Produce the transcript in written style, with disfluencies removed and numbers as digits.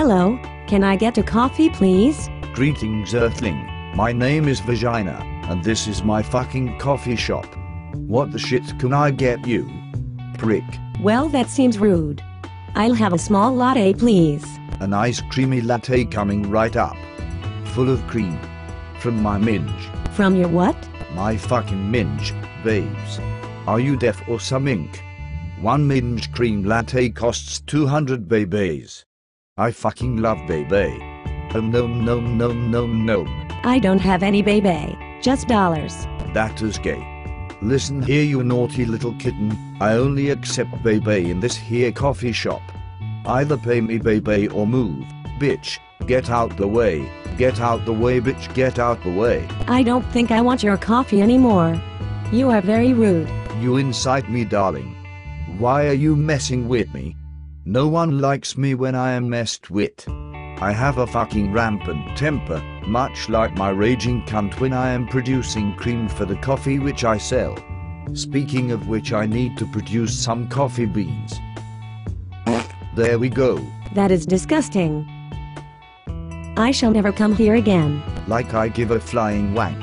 Hello, can I get a coffee please? Greetings, Earthling. My name is Vagina, and this is my fucking coffee shop. What the shit can I get you? Prick. Well, that seems rude. I'll have a small latte please. A nice creamy latte coming right up. Full of cream. From my minge. From your what? My fucking minge, babes. Are you deaf or something? One minge cream latte costs 200 babes. I fucking love baby. Oh no no no no no. I don't have any baby, just dollars. That is gay. Listen here, you naughty little kitten, I only accept baby in this here coffee shop. Either pay me baby or move, bitch. Get out the way. Get out the way, bitch. Get out the way. I don't think I want your coffee anymore. You are very rude. You incite me, darling. Why are you messing with me? No one likes me when I am messed with. I have a fucking rampant temper, much like my raging cunt when I am producing cream for the coffee which I sell. Speaking of which, I need to produce some coffee beans. There we go. That is disgusting. I shall never come here again. Like I give a flying wank.